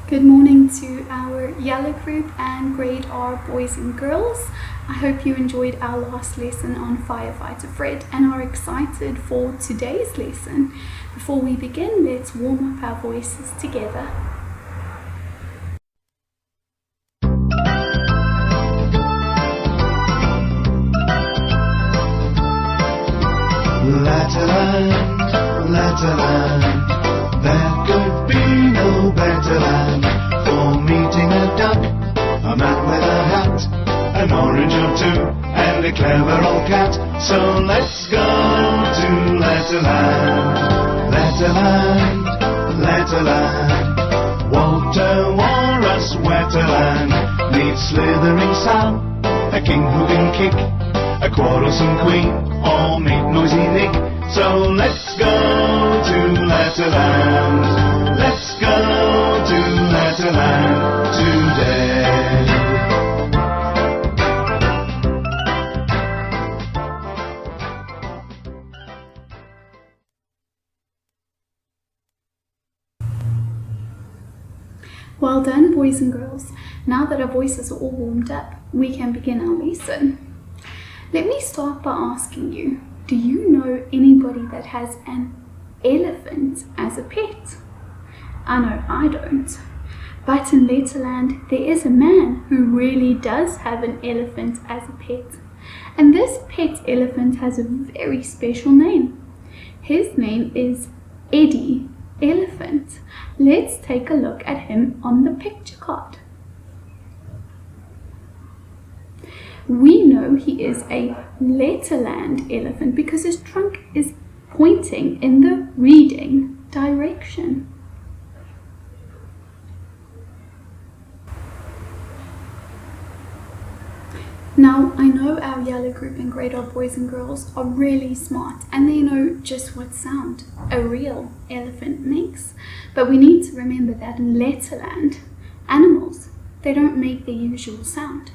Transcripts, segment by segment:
Good morning to our yellow group and grade R boys and girls. I hope you enjoyed our last lesson on Firefighter Fred and are excited for today's lesson. Before we begin, let's warm up our voices together. Letterland, Letterland, there could be no better land for meeting a duck, a man with a hat, an orange or two, and a clever old cat. So let's go to Letterland, Letterland, Letterland. Walter Walrus Wetterland needs slithering Sam, a king who can kick, a quarrelsome queen, or make noisy Nick. So let's go to Letterland, let's go to Letterland today. Well done, boys and girls. Now that our voices are all warmed up, we can begin our lesson. Let me start by asking you, do you know anybody that has an elephant as a pet? I know I don't. But in Letterland, there is a man who really does have an elephant as a pet. And this pet elephant has a very special name. His name is Eddy Elephant. Let's take a look at him on the picture card. We know he is a Letterland elephant because his trunk is pointing in the reading direction. Now, I know our yellow group and grade R boys and girls are really smart and they know just what sound a real elephant makes. But we need to remember that in Letterland, animals, they don't make the usual sound.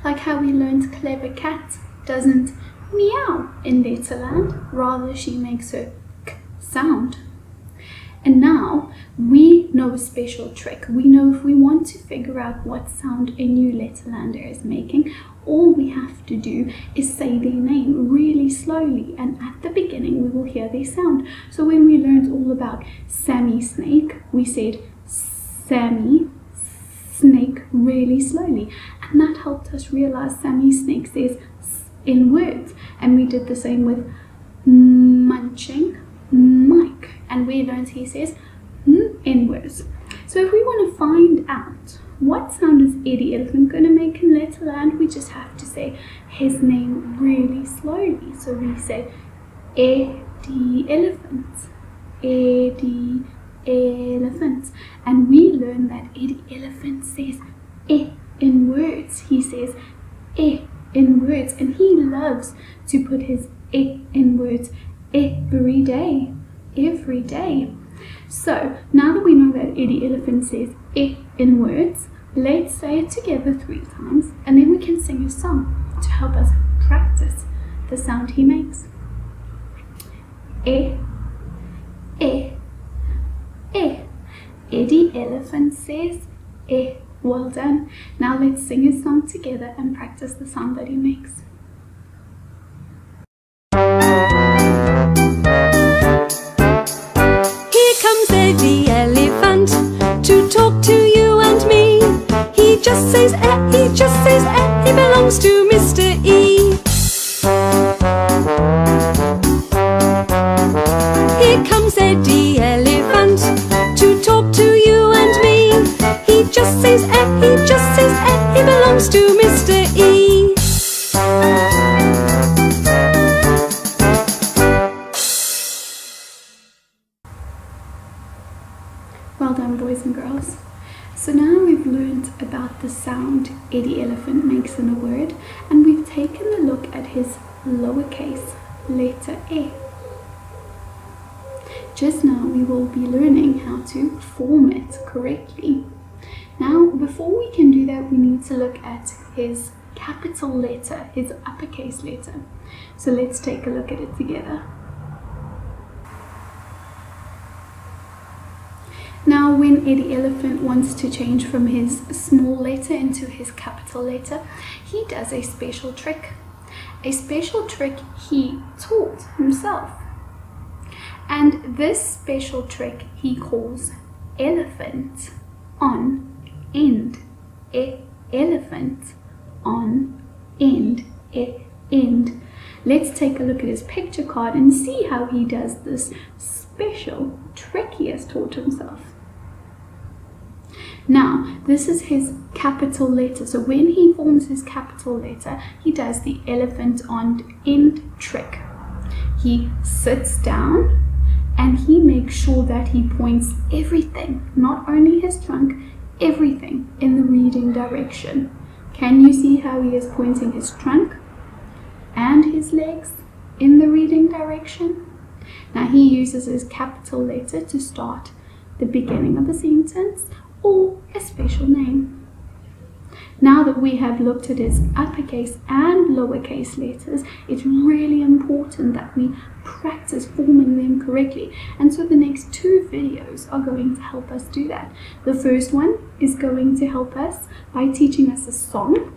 Like how we learned Clever Cat doesn't meow in Letterland, rather she makes her k sound. And now we know a special trick. We know if we want to figure out what sound a new Letterlander is making, all we have to do is say their name really slowly, and at the beginning we will hear their sound. So when we learned all about Sammy Snake, we said Sammy Snake really slowly, and that helped us realize Sammy Snake says S in words. And we did the same with munching Mike, and we learned he says in words. So if we want to find out what sound is Eddy Elephant going to make in Letterland, we just have to say his name really slowly. So we say Eddy Elephant, Eddy Elephant. And we learn that Eddy Elephant says in words. He says in words, and he loves to put his in words every day. So now that we know that Eddy Elephant says in words, let's say it together 3 times, and then we can sing a song to help us practice the sound he makes. Eddy Elephant says Well done. Now let's sing a song together and practice the sound that he makes. Here comes Eddy Elephant to talk to you and me. He just says he belongs to Mr. E. Here comes Eddy Elephant to talk to you and me. He just says he belongs to Mr. E. Well done, boys and girls. So now we've learned about the sound Eddy Elephant makes in a word, and we've taken a look at his lowercase letter E. Just now we will be learning how to form it correctly. Now, before we can do that, we need to look at his capital letter, his uppercase letter. So let's take a look at it together. Now, Now when Eddy Elephant wants to change from his small letter into his capital letter, he does a special trick. A special trick he taught himself. And this special trick he calls elephant on end. Elephant on end. End. Let's take a look at his picture card and see how he does this special trick he has taught himself. Now, this is his capital letter. So when he forms his capital letter, he does the elephant on end trick. He sits down and he makes sure that he points everything, not only his trunk, everything in the reading direction. Can you see how he is pointing his trunk and his legs in the reading direction? Now he uses his capital letter to start the beginning of a sentence or a special name. Now that we have looked at his uppercase and lowercase letters, it's really important that we practice forming them correctly. And so the next 2 videos are going to help us do that. The first one is going to help us by teaching us a song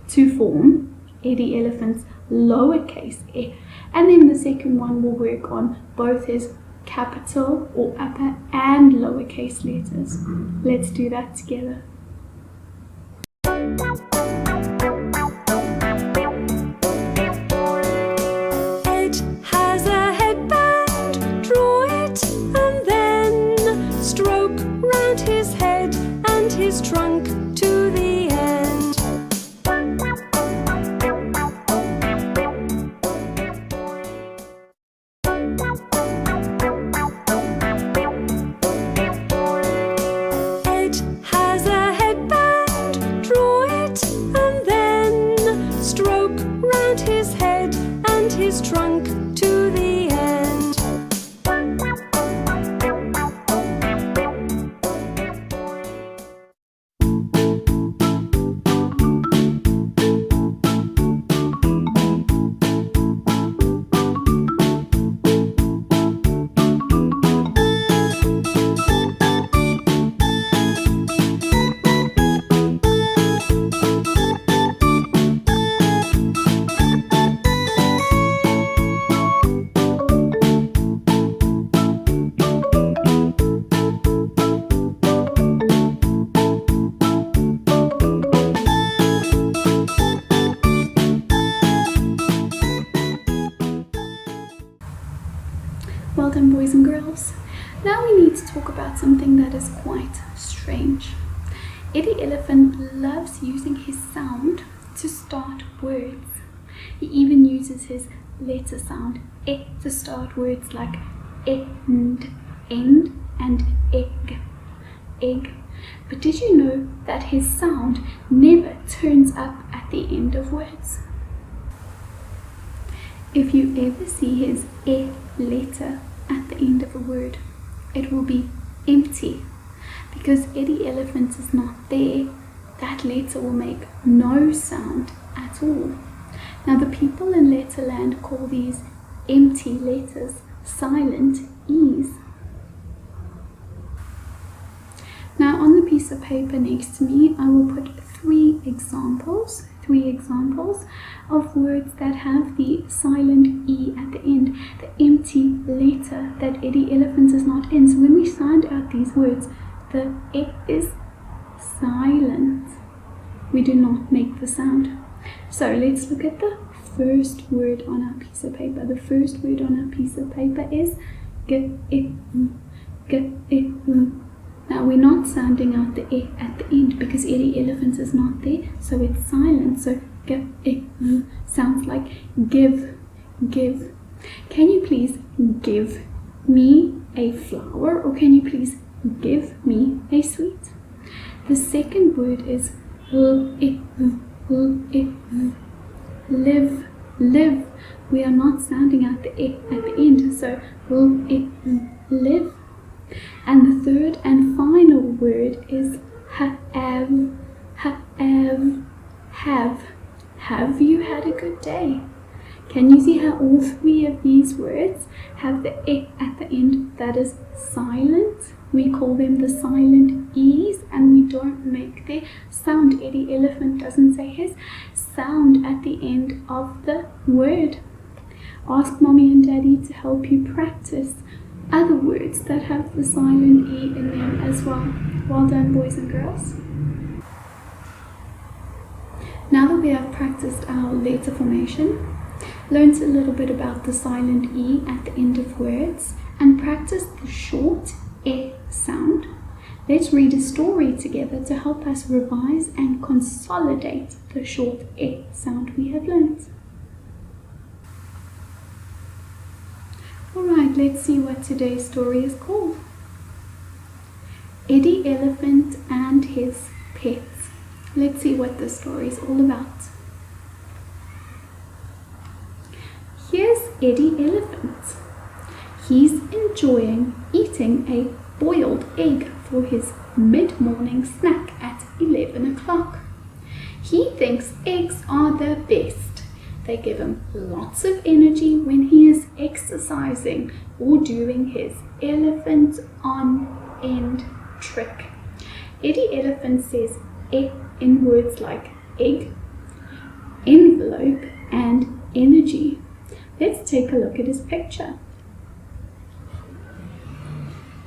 to form Eddy Elephant's lowercase e. And then the second one will work on both his capital or upper and lowercase letters. Let's do that together. Ed has a headband, draw it and then stroke round his head and his trunk to the end. Ed has a headband, draw it and then stroke round his head and his trunk to the end. Well done, boys and girls. Now we need to talk about something that is quite strange. Eddy Elephant loves using his sound to start words. He even uses his letter sound, e, to start words like end, and egg, egg. But did you know that his sound never turns up at the end of words? If you ever see his e letter at the end of a word, it will be empty. Because Eddy Elephant is not there, that letter will make no sound at all. Now the people in Letterland call these empty letters silent E's. Now on the piece of paper next to me, I will put three examples of words that have the silent E at the end, the empty letter that Eddy Elephant is not in. So when we sound out these words, the E is silent. We do not make the sound. So let's look at the first word on our piece of paper. The first word on our piece of paper is Now we're not sounding out the E at the end because Eddy Elephant is not there, so it's silent. So sounds like give. Can you please give me a flower, or can you please give me a sweet? The second word is live. We are not sounding out the E at the end, so live. And the third and final word is have. Have you had a good day? Can you see how all three of these these words have the E at the end that is silent. We call them the silent E's, and we don't make their sound. Eddy Elephant doesn't say his sound at the end of the word. Ask Mommy and Daddy to help you practice other words that have the silent E in them as well. Well done, boys and girls. Now that we have practiced our letter formation, learned a little bit about the silent E at the end of words, and practiced the short E sound, let's read a story together to help us revise and consolidate the short E sound we have learned. Alright, let's see what today's story is called. Eddy Elephant and his pets. Let's see what this story is all about. Here's Eddy Elephant. He's enjoying eating a boiled egg for his mid-morning snack at 11 o'clock. He thinks eggs are the best. They give him lots of energy when he is exercising or doing his elephant on end trick. Eddy Elephant says egg in words like egg, envelope, and energy. Let's take a look at his picture.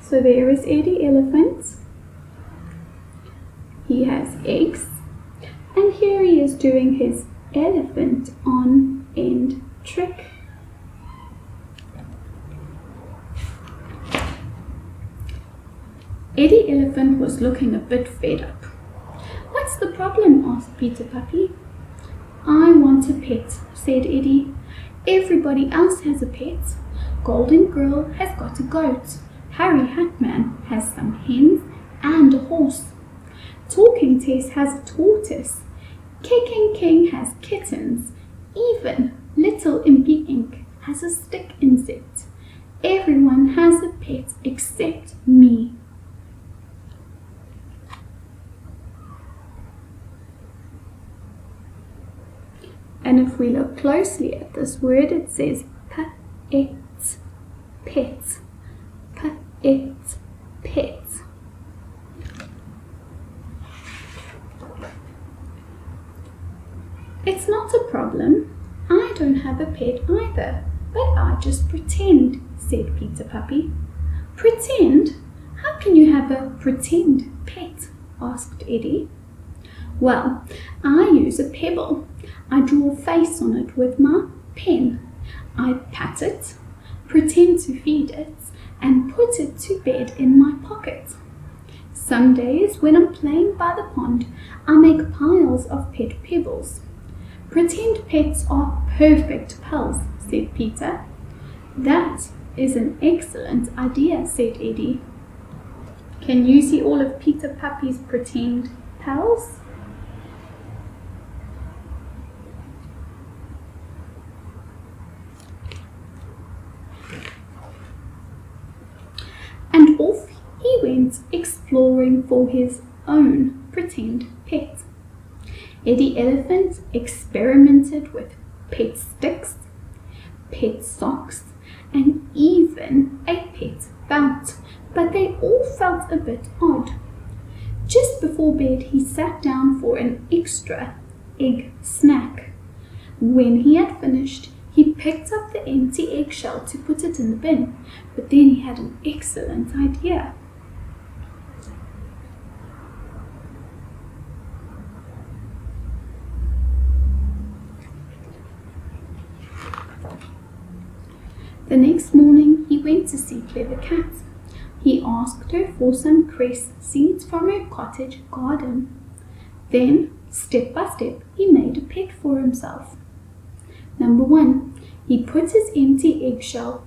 So there is Eddy Elephant. He has eggs, and here he is doing his elephant on end trick. Eddy Elephant was looking a bit fed up. "What's the problem?" asked Peter Puppy. "I want a pet," said Eddy. "Everybody else has a pet. Golden Girl has got a goat. Harry Hatman has some hens and a horse. Talking Tess has a tortoise. Kicking King has kittens. Even Little Impy Ink has a stick insect. Everyone has a pet except me." And if we look closely at this word, it says pet, pet, pet, pet. "It's not a problem. I don't have a pet either, but I just pretend," said Peter Puppy. "Pretend? How can you have a pretend pet?" asked Eddy. "Well, I use a pebble. I draw a face on it with my pen. I pat it, pretend to feed it, and put it to bed in my pocket. Some days when I'm playing by the pond, I make piles of pet pebbles. Pretend pets are perfect pals," said Peter. "That is an excellent idea," said Eddy. Can you see all of Peter Puppy's pretend pals? And off he went exploring for his own pretend pet. Eddy Elephant experimented with pet sticks, pet socks, and even a pet belt, but they all felt a bit odd. Just before bed, he sat down for an extra egg snack. When he had finished, he picked up the empty eggshell to put it in the bin, but then he had an excellent idea. The next morning, he went to see Clever Cat. He asked her for some cress seeds from her cottage garden. Then, step by step, he made a pet for himself. Number 1, he put his empty eggshell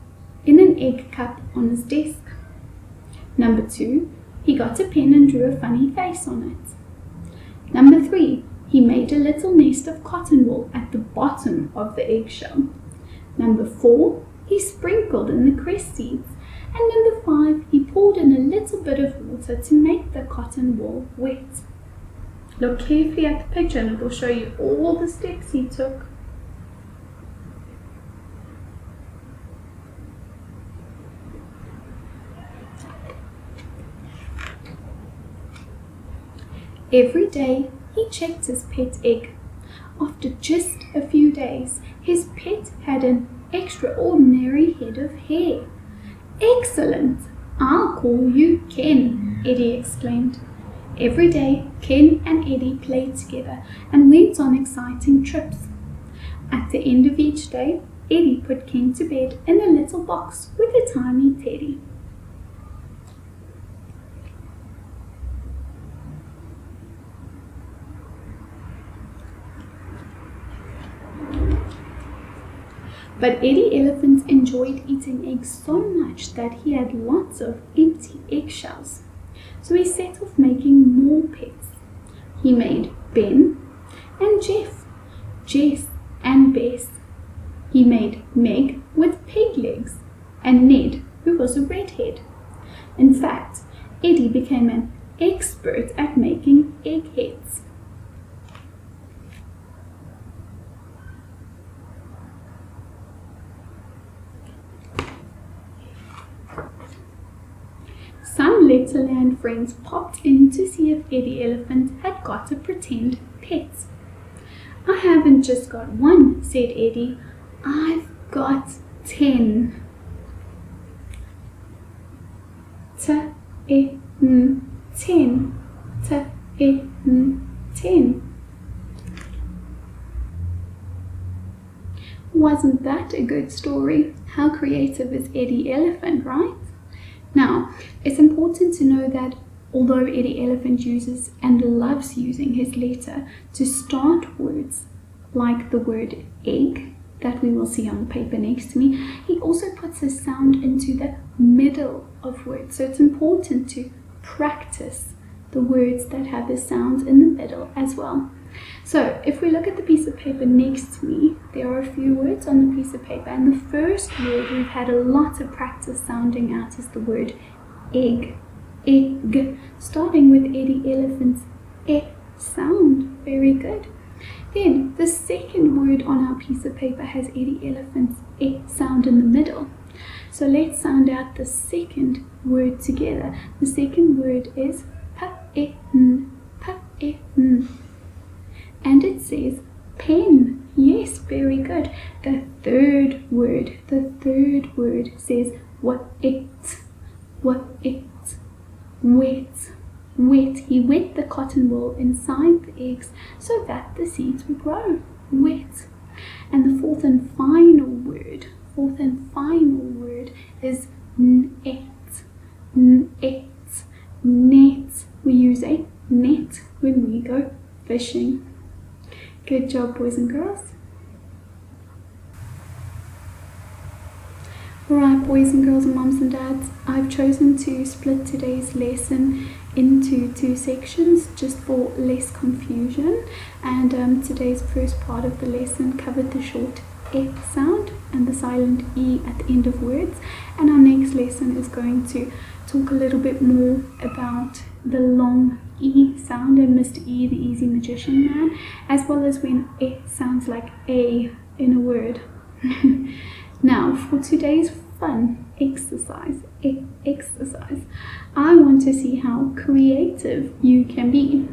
in an egg cup on his desk. Number 2, he got a pen and drew a funny face on it. Number 3, he made a little nest of cotton wool at the bottom of the eggshell. Number 4, he sprinkled in the cress seeds. And number 5, he poured in a little bit of water to make the cotton wool wet. Look carefully at the picture and it will show you all the steps he took. Every day he checked his pet egg. After just a few days, his pet had an extraordinary head of hair. "Excellent! I'll call you Ken," Eddy exclaimed. Every day, Ken and Eddy played together and went on exciting trips. At the end of each day, Eddy put Ken to bed in a little box with a tiny teddy. But Eddy Elephant enjoyed eating eggs so much that he had lots of empty eggshells. So he set off making more pets. He made Ben and Jeff, Jess and Bess. He made Meg with pig legs and Ned, who was a redhead. In fact, Eddy became an expert at making eggheads. Some Letterland friends popped in to see if Eddy Elephant had got a pretend pet. "I haven't just got one," said Eddy. "I've got 10. 10. 10. Wasn't that a good story? How creative is Eddy Elephant, right? Now, it's important to know that although Eddy Elephant uses and loves using his letter to start words like the word egg that we will see on the paper next to me, he also puts a sound into the middle of words. So it's important to practice the words that have the sounds in the middle as well. So if we look at the piece of paper next to me, there are a few words on the piece of paper, and the first word we've had a lot of practice sounding out is the word egg. Egg, starting with Eddy Elephant's E sound. Very good. Then the second word on our piece of paper has Eddy Elephant's E sound in the middle. So let's sound out the second word together. The second word is pa-e-n, pa-e-n. And it says pen. Yes, very good. The third word says what-it, what-it, wet, wet. He wet the cotton wool inside the eggs so that the seeds would grow. Wet. And the fourth and final word is net, net, net. We use a net when we go fishing. Good job, boys and girls. Alright, boys and girls and mums and dads, I've chosen to split today's lesson into two sections just for less confusion, and today's first part of the lesson covered the short E sound and the silent E at the end of words, and our next lesson is going to talk a little bit more about the long E sound and Mr. E, the Easy Magician Man, as well as when E sounds like A in a word. Now, for today's fun exercise, I want to see how creative you can be.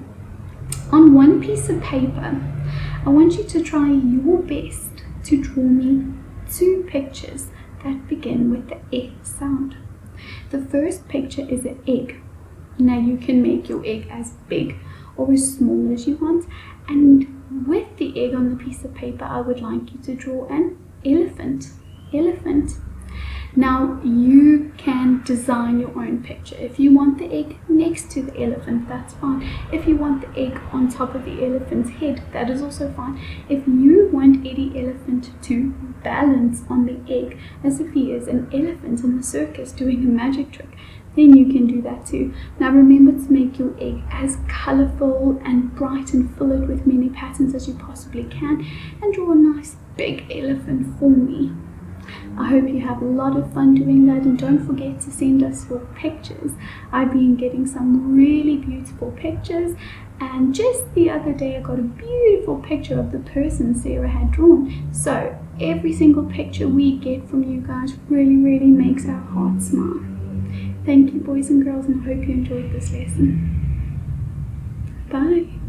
On one piece of paper, I want you to try your best to draw me two pictures that begin with the E sound. The first picture is an egg. Now you can make your egg as big or as small as you want, and with the egg on the piece of paper, I would like you to draw an elephant. Now you can design your own picture. If you want the egg next to the elephant, that's fine. If you want the egg on top of the elephant's head, that is also fine. If you want Eddy Elephant to balance on the egg as if he is an elephant in the circus doing a magic trick, then you can do that too. Now remember to make your egg as colourful and bright and fill it with many patterns as you possibly can, and draw a nice big elephant for me. I hope you have a lot of fun doing that, and don't forget to send us your pictures. I've been getting some really beautiful pictures, and just the other day I got a beautiful picture of the person Sarah had drawn. So every single picture we get from you guys really makes our hearts smile. Thank you, boys and girls, and I hope you enjoyed this lesson. Bye.